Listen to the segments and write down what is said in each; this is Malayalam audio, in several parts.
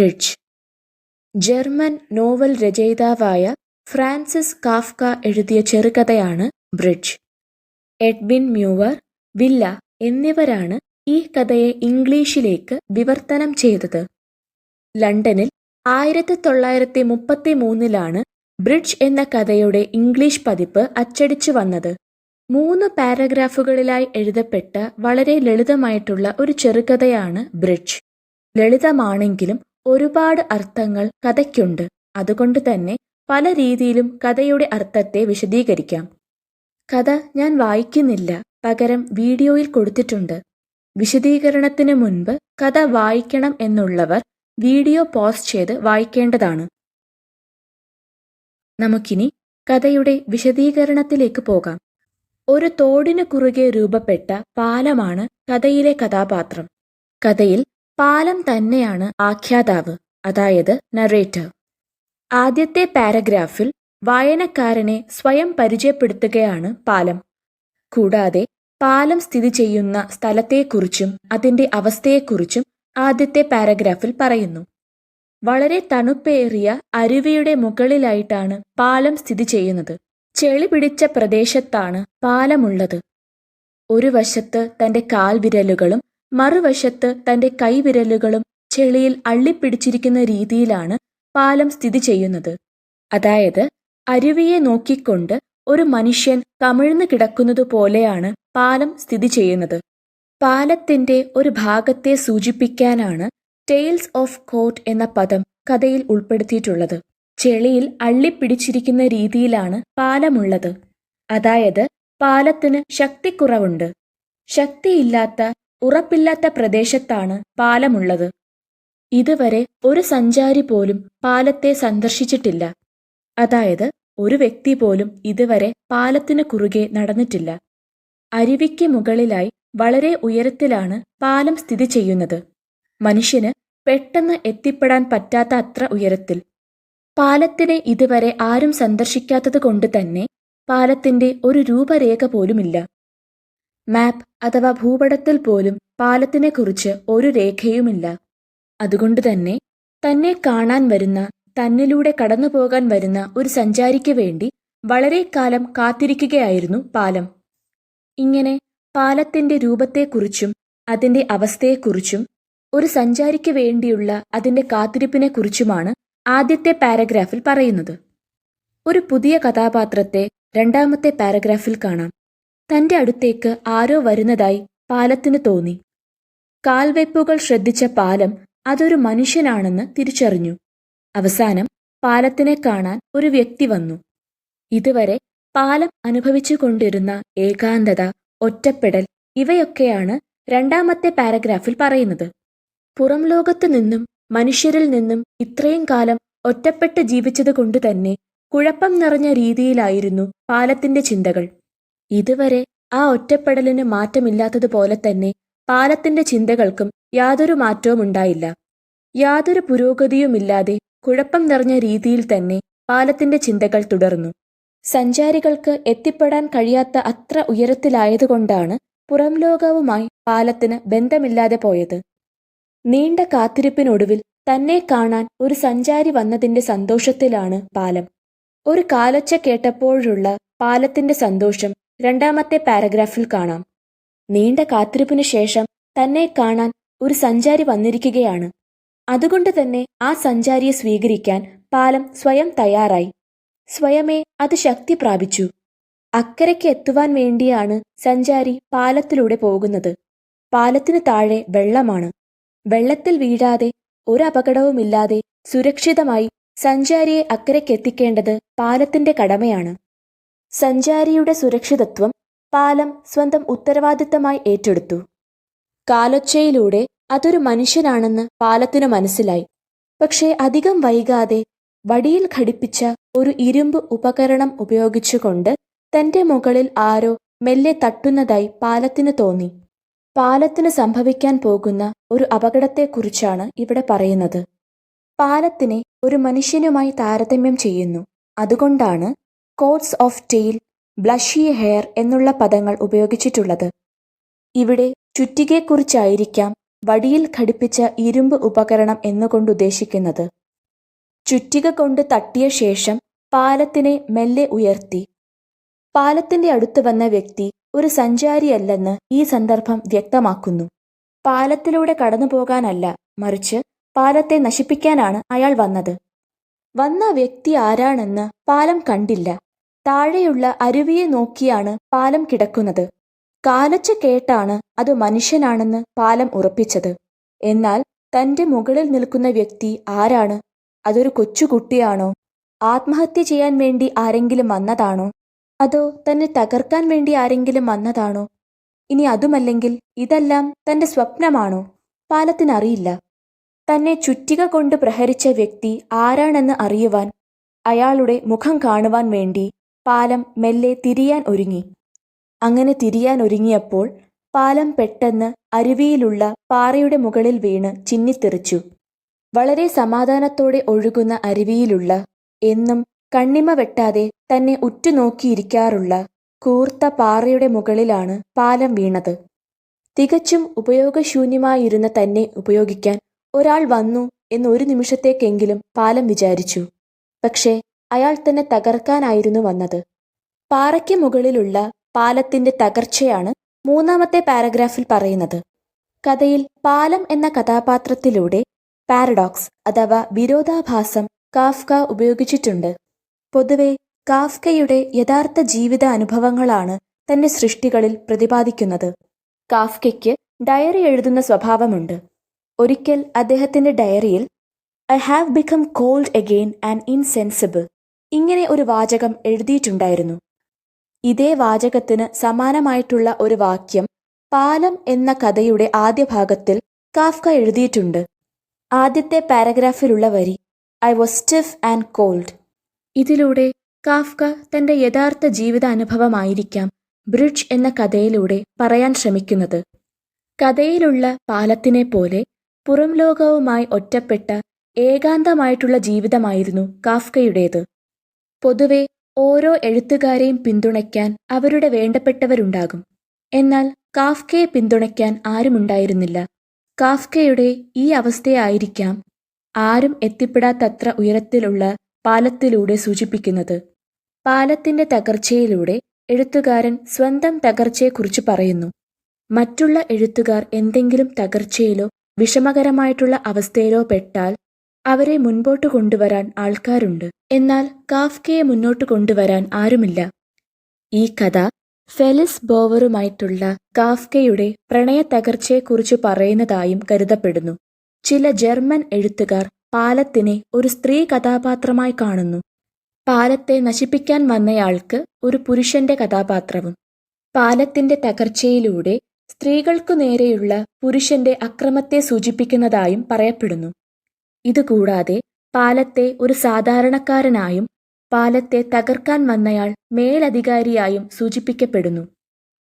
ബ്രിഡ്ജ്. ജർമ്മൻ നോവൽ രചയിതാവായ ഫ്രാൻസിസ് കാഫ്ക എഴുതിയ ചെറുകഥയാണ് ബ്രിഡ്ജ്. എഡ്വിൻ മ്യൂവർ, വില്ല എന്നിവരാണ് ഈ കഥയെ ഇംഗ്ലീഷിലേക്ക് വിവർത്തനം ചെയ്തത്. ലണ്ടനിൽ 1933 ബ്രിഡ്ജ് എന്ന കഥയുടെ ഇംഗ്ലീഷ് പതിപ്പ് അച്ചടിച്ചു വന്നത്. 3 പാരഗ്രാഫുകളിലായി എഴുതപ്പെട്ട വളരെ ലളിതമായിട്ടുള്ള ഒരു ചെറുകഥയാണ് ബ്രിഡ്ജ്. ലളിതമാണെങ്കിലും ഒരുപാട് അർത്ഥങ്ങൾ കഥയ്ക്കുണ്ട്. അതുകൊണ്ട് തന്നെ പല രീതിയിലും കഥയുടെ അർത്ഥത്തെ വിശദീകരിക്കാം. കഥ ഞാൻ വായിക്കുന്നില്ല, പകരം വീഡിയോയിൽ കൊടുത്തിട്ടുണ്ട്. വിശദീകരണത്തിന് മുൻപ് കഥ വായിക്കണം എന്നുള്ളവർ വീഡിയോ പോസ് ചെയ്ത് വായിക്കേണ്ടതാണ്. നമുക്കിനി കഥയുടെ വിശദീകരണത്തിലേക്ക് പോകാം. ഒരു തോടിനു കുറുകെ രൂപപ്പെട്ട പാലമാണ് കഥയിലെ കഥാപാത്രം. കഥയിൽ പാലം തന്നെയാണ് ആഖ്യാതാവ്, അതായത് നറേറ്റർ. ആദ്യത്തെ പാരഗ്രാഫിൽ വായനക്കാരനെ സ്വയം പരിചയപ്പെടുത്തുകയാണ് പാലം. കൂടാതെ പാലം സ്ഥിതി ചെയ്യുന്ന സ്ഥലത്തെക്കുറിച്ചും അതിൻ്റെ അവസ്ഥയെക്കുറിച്ചും ആദ്യത്തെ പാരഗ്രാഫിൽ പറയുന്നു. വളരെ തണുപ്പേറിയ അരുവിയുടെ മുകളിലായിട്ടാണ് പാലം സ്ഥിതി ചെയ്യുന്നത്. ചെളി പിടിച്ച പ്രദേശത്താണ് പാലമുള്ളത്. ഒരു വശത്ത് തൻ്റെ കാൽവിരലുകളും മറുവശത്ത് തൻ്റെ കൈവിരലുകളും ചെളിയിൽ അള്ളിപ്പിടിച്ചിരിക്കുന്ന രീതിയിലാണ് പാലം സ്ഥിതി ചെയ്യുന്നത്. അതായത് അരുവിയെ നോക്കിക്കൊണ്ട് ഒരു മനുഷ്യൻ കമിഴ്ന്നു കിടക്കുന്നത് പോലെയാണ് പാലം സ്ഥിതി ചെയ്യുന്നത്. പാലത്തിൻ്റെ ഒരു ഭാഗത്തെ സൂചിപ്പിക്കാനാണ് ടെയിൽസ് ഓഫ് കോർട്ട് എന്ന പദം കഥയിൽ ഉൾപ്പെടുത്തിയിട്ടുള്ളത്. ചെളിയിൽ അള്ളിപ്പിടിച്ചിരിക്കുന്ന രീതിയിലാണ് പാലമുള്ളത്. അതായത് പാലത്തിന് ശക്തിക്കുറവുണ്ട്. ശക്തിയില്ലാത്ത, ഉറപ്പില്ലാത്ത പ്രദേശത്താണ് പാലമുള്ളത്. ഇതുവരെ ഒരു സഞ്ചാരി പോലും പാലത്തെ സന്ദർശിച്ചിട്ടില്ല. അതായത് ഒരു വ്യക്തി പോലും ഇതുവരെ പാലത്തിന് കുറുകെ നടന്നിട്ടില്ല. അരുവിക്ക് മുകളിലായി വളരെ ഉയരത്തിലാണ് പാലം സ്ഥിതി ചെയ്യുന്നത്. മനുഷ്യന് പെട്ടെന്ന് എത്തിപ്പെടാൻ പറ്റാത്ത അത്ര ഉയരത്തിൽ. പാലത്തിനെ ഇതുവരെ ആരും സന്ദർശിക്കാത്തത് കൊണ്ട് തന്നെ പാലത്തിന്റെ ഒരു രൂപരേഖ പോലുമില്ല. മാപ്പ് അഥവാ ഭൂപടത്തിൽ പോലും പാലത്തിനെക്കുറിച്ച് ഒരു രേഖയുമില്ല. അതുകൊണ്ട് തന്നെ തന്നെ കാണാൻ വരുന്ന, തന്നിലൂടെ കടന്നുപോകാൻ വരുന്ന ഒരു സഞ്ചാരിക്ക് വേണ്ടി വളരെ കാലം കാത്തിരിക്കുകയായിരുന്നു പാലം. ഇങ്ങനെ പാലത്തിന്റെ രൂപത്തെക്കുറിച്ചും അതിന്റെ അവസ്ഥയെക്കുറിച്ചും ഒരു സഞ്ചാരിക്ക് വേണ്ടിയുള്ള അതിന്റെ കാത്തിരിപ്പിനെക്കുറിച്ചുമാണ് ആദ്യത്തെ പാരഗ്രാഫിൽ പറയുന്നത്. ഒരു പുതിയ കഥാപാത്രത്തെ രണ്ടാമത്തെ പാരഗ്രാഫിൽ കാണാം. തന്റെ അടുത്തേക്ക് ആരോ വരുന്നതായി പാലത്തിന് തോന്നി. കാൽവയ്പുകൾ ശ്രദ്ധിച്ച പാലം അതൊരു മനുഷ്യനാണെന്ന് തിരിച്ചറിഞ്ഞു. അവസാനം പാലത്തിനെ കാണാൻ ഒരു വ്യക്തി വന്നു. ഇതുവരെ പാലം അനുഭവിച്ചു കൊണ്ടിരുന്ന ഏകാന്തത, ഒറ്റപ്പെടൽ ഇവയൊക്കെയാണ് രണ്ടാമത്തെ പാരഗ്രാഫിൽ പറയുന്നത്. പുറം ലോകത്തു നിന്നും മനുഷ്യരിൽ നിന്നും ഇത്രയും കാലം ഒറ്റപ്പെട്ട് ജീവിച്ചത് കൊണ്ട് തന്നെ കുഴപ്പം നിറഞ്ഞ രീതിയിലായിരുന്നു പാലത്തിന്റെ ചിന്തകൾ. ഇതുവരെ ആ ഒറ്റപ്പെടലിന് മാറ്റമില്ലാത്തതുപോലെ തന്നെ പാലത്തിന്റെ ചിന്തകൾക്കും യാതൊരു മാറ്റവും ഉണ്ടായില്ല. യാതൊരു പുരോഗതിയുമില്ലാതെ കുഴപ്പം നിറഞ്ഞ രീതിയിൽ തന്നെ പാലത്തിന്റെ ചിന്തകൾ തുടർന്നു. സഞ്ചാരികൾക്ക് എത്തിപ്പെടാൻ കഴിയാത്ത അത്ര ഉയരത്തിലായതുകൊണ്ടാണ് പുറം ലോകവുമായി പാലത്തിന് ബന്ധമില്ലാതെ പോയത്. നീണ്ട കാത്തിരിപ്പിനൊടുവിൽ തന്നെ കാണാൻ ഒരു സഞ്ചാരി വന്നതിന്റെ സന്തോഷത്തിലാണ് പാലം. ഒരു കാലൊച്ച കേട്ടപ്പോഴുള്ള പാലത്തിന്റെ സന്തോഷം രണ്ടാമത്തെ പാരഗ്രാഫിൽ കാണാം. നീണ്ട കാത്തിരിപ്പിനു ശേഷം തന്നെ കാണാൻ ഒരു സഞ്ചാരി വന്നിരിക്കുകയാണ്. അതുകൊണ്ട് തന്നെ ആ സഞ്ചാരിയെ സ്വീകരിക്കാൻ പാലം സ്വയം തയ്യാറായി. സ്വയമേ അത് ശക്തി പ്രാപിച്ചു. അക്കരയ്ക്ക് എത്തുവാൻ വേണ്ടിയാണ് സഞ്ചാരി പാലത്തിലൂടെ പോകുന്നത്. പാലത്തിന് താഴെ വെള്ളമാണ്. വെള്ളത്തിൽ വീഴാതെ ഒരു അപകടവുമില്ലാതെ സുരക്ഷിതമായി സഞ്ചാരിയെ അക്കരയ്ക്കെത്തിക്കേണ്ടത് പാലത്തിന്റെ കടമയാണ്. സഞ്ചാരിയുടെ സുരക്ഷിതത്വം പാലം സ്വന്തം ഉത്തരവാദിത്തമായി ഏറ്റെടുത്തു. കാലൊച്ചയിലൂടെ അതൊരു മനുഷ്യനാണെന്ന് പാലത്തിനു മനസ്സിലായി. പക്ഷേ അധികം വൈകാതെ വടിയിൽ ഘടിപ്പിച്ച ഒരു ഇരുമ്പ് ഉപകരണം ഉപയോഗിച്ചുകൊണ്ട് തന്റെ മുകളിൽ ആരോ മെല്ലെ തട്ടുന്നതായി പാലത്തിന് തോന്നി. പാലത്തിന് സംഭവിക്കാൻ പോകുന്ന ഒരു അപകടത്തെക്കുറിച്ചാണ് ഇവിടെ പറയുന്നത്. പാലത്തിനെ ഒരു മനുഷ്യനുമായി താരതമ്യം ചെയ്യുന്നു. അതുകൊണ്ടാണ് കോട്സ് ഓഫ് ടെയിൽ, ബ്ലഷി ഹെയർ എന്നുള്ള പദങ്ങൾ ഉപയോഗിച്ചിട്ടുള്ളത്. ഇവിടെ ചുറ്റികയെക്കുറിച്ചായിരിക്കാം വടിയിൽ ഘടിപ്പിച്ച ഇരുമ്പ് ഉപകരണം എന്നുകൊണ്ടുദ്ദേശിക്കുന്നത്. ചുറ്റിക കൊണ്ട് തട്ടിയ ശേഷം പാലത്തിനെ മെല്ലെ ഉയർത്തി. പാലത്തിന്റെ അടുത്ത് വന്ന വ്യക്തി ഒരു സഞ്ചാരിയല്ലെന്ന് ഈ സന്ദർഭം വ്യക്തമാക്കുന്നു. പാലത്തിലൂടെ കടന്നുപോകാനല്ല, മറിച്ച് പാലത്തെ നശിപ്പിക്കാനാണ് അയാൾ വന്നത്. വന്ന വ്യക്തി ആരാണെന്ന് പാലം കണ്ടില്ല. താഴെയുള്ള അരുവിയെ നോക്കിയാണ് പാലം കിടക്കുന്നത്. കാലച്ച കേട്ടാണ് അത് മനുഷ്യനാണെന്ന് പാലം ഉറപ്പിച്ചത്. എന്നാൽ തന്റെ മുകളിൽ നിൽക്കുന്ന വ്യക്തി ആരാണ്? അതൊരു കൊച്ചുകുട്ടിയാണോ? ആത്മഹത്യ ചെയ്യാൻ വേണ്ടി ആരെങ്കിലും വന്നതാണോ? അതോ തന്നെ തകർക്കാൻ വേണ്ടി ആരെങ്കിലും വന്നതാണോ? ഇനി അതുമല്ലെങ്കിൽ ഇതെല്ലാം തന്റെ സ്വപ്നമാണോ? പാലത്തിനറിയില്ല. തന്നെ ചുറ്റിക കൊണ്ട് പ്രഹരിച്ച വ്യക്തി ആരാണെന്ന് അറിയുവാൻ, അയാളുടെ മുഖം കാണുവാൻ വേണ്ടി പാലം മെല്ലെ തിരിയാൻ ഒരുങ്ങി. അങ്ങനെ തിരിയാൻ ഒരുങ്ങിയപ്പോൾ പാലം പെട്ടെന്ന് അരുവിയിലുള്ള പാറയുടെ മുകളിൽ വീണ് ചിന്നിത്തെറിച്ചു. വളരെ സമാധാനത്തോടെ ഒഴുകുന്ന അരുവിയിലുള്ള, എന്നും കണ്ണിമ വെട്ടാതെ തന്നെ ഉറ്റുനോക്കിയിരിക്കാറുള്ള കൂർത്ത പാറയുടെ മുകളിലാണ് പാലം വീണത്. തികച്ചും ഉപയോഗശൂന്യമായിരുന്ന തന്നെ ഉപയോഗിക്കാൻ ഒരാൾ വന്നു എന്ന് ഒരു നിമിഷത്തേക്കെങ്കിലും പാലം വിചാരിച്ചു. പക്ഷേ അയാൾ തന്നെ തകർക്കാനായിരുന്നു വന്നത്. പാറയ്ക്ക് മുകളിലുള്ള പാലത്തിന്റെ തകർച്ചയാണ് മൂന്നാമത്തെ പാരഗ്രാഫിൽ പറയുന്നത്. കഥയിൽ പാലം എന്ന കഥാപാത്രത്തിലൂടെ പാരഡോക്സ് അഥവാ വിരോധാഭാസം കാഫ്ക ഉപയോഗിച്ചിട്ടുണ്ട്. പൊതുവെ കാഫ്കയുടെ യഥാർത്ഥ ജീവിത അനുഭവങ്ങളാണ് തന്റെ സൃഷ്ടികളിൽ പ്രതിപാദിക്കുന്നത്. കാഫ്കയ്ക്ക് ഡയറി എഴുതുന്ന സ്വഭാവമുണ്ട്. ഒരിക്കൽ അദ്ദേഹത്തിന്റെ ഡയറിയിൽ "I have become cold again and insensible" ഇങ്ങനെ ഒരു വാചകം എഴുതിയിട്ടുണ്ടായിരുന്നു. ഇതേ വാചകത്തിന് സമാനമായിട്ടുള്ള ഒരു വാക്യം പാലം എന്ന കഥയുടെ ആദ്യ ഭാഗത്തിൽ കാഫ്ക എഴുതിയിട്ടുണ്ട്. ആദ്യത്തെ പാരഗ്രാഫിലുള്ള വരി "I was stiff and called". ഇതിലൂടെ കാഫ്ക തന്റെ യഥാർത്ഥ ജീവിത അനുഭവമായിരിക്കാം ബ്രിഡ്ജ് എന്ന കഥയിലൂടെ പറയാൻ ശ്രമിക്കുന്നത്. കഥയിലുള്ള പാലത്തിനെ പോലെ പുറം ലോകവുമായി ഒറ്റപ്പെട്ട ഏകാന്തമായിട്ടുള്ള ജീവിതമായിരുന്നു കാഫ്കയുടേത്. പൊതുവെ ഓരോ എഴുത്തുകാരെയും പിന്തുണയ്ക്കാൻ അവരുടെ വേണ്ടപ്പെട്ടവരുണ്ടാകും. എന്നാൽ കാഫ്കയെ പിന്തുണയ്ക്കാൻ ആരുമുണ്ടായിരുന്നില്ല. കാഫ്കയുടെ ഈ അവസ്ഥയായിരിക്കാം ആരും എത്തിപ്പെടാത്തത്ര ഉയരത്തിലുള്ള പാലത്തിലൂടെ സൂചിപ്പിക്കുന്നത്. പാലത്തിന്റെ തകർച്ചയിലൂടെ എഴുത്തുകാരൻ സ്വന്തം തകർച്ചയെക്കുറിച്ച് പറയുന്നു. മറ്റുള്ള എഴുത്തുകാർ എന്തെങ്കിലും തകർച്ചയിലോ വിഷമകരമായിട്ടുള്ള അവസ്ഥയിലോ പെട്ടാൽ അവരെ മുൻപോട്ട് കൊണ്ടുവരാൻ ആൾക്കാരുണ്ട്. എന്നാൽ കാഫ്കയെ മുന്നോട്ട് കൊണ്ടുവരാൻ ആരുമില്ല. ഈ കഥ ഫെലിസ് ബോവറുമായിട്ടുള്ള കാഫ്കയുടെ പ്രണയ തകർച്ചയെക്കുറിച്ച് പറയുന്നതായും കരുതപ്പെടുന്നു. ചില ജർമ്മൻ എഴുത്തുകാർ പാലത്തിനെ ഒരു സ്ത്രീ കഥാപാത്രമായി കാണുന്നു. പാലത്തെ നശിപ്പിക്കാൻ വന്നയാൾക്ക് ഒരു പുരുഷന്റെ കഥാപാത്രവും. പാലത്തിന്റെ തകർച്ചയിലൂടെ സ്ത്രീകൾക്കു നേരെയുള്ള പുരുഷന്റെ അക്രമത്തെ സൂചിപ്പിക്കുന്നതായും പറയപ്പെടുന്നു. ഇതുകൂടാതെ പാലത്തെ ഒരു സാധാരണക്കാരനായും പാലത്തെ തകർക്കാൻ വന്നയാൾ മേലധികാരിയായും സൂചിപ്പിക്കപ്പെടുന്നു.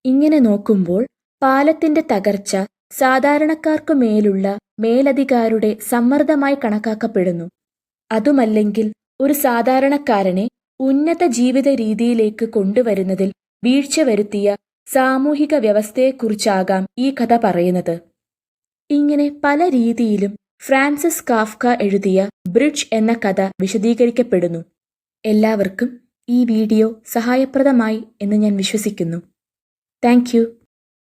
ഇങ്ങനെ നോക്കുമ്പോൾ പാലത്തിന്റെ തകർച്ച സാധാരണക്കാർക്കു മേലുള്ള മേലധികാരുടെ സമ്മർദ്ദമായി കണക്കാക്കപ്പെടുന്നു. അതുമല്ലെങ്കിൽ ഒരു സാധാരണക്കാരനെ ഉന്നത ജീവിത രീതിയിലേക്ക് കൊണ്ടുവരുന്നതിൽ വീഴ്ച വരുത്തിയ സാമൂഹിക വ്യവസ്ഥയെക്കുറിച്ചാകാം ഈ കഥ പറയുന്നത്. ഇങ്ങനെ പല രീതിയിലും ഫ്രാൻസിസ് കാഫ്ക എഴുതിയ ബ്രിഡ്ജ് എന്ന കഥ വിശദീകരിക്കപ്പെടുന്നു. എല്ലാവർക്കും ഈ വീഡിയോ സഹായപ്രദമായി എന്ന് ഞാൻ വിശ്വസിക്കുന്നു. Thank you.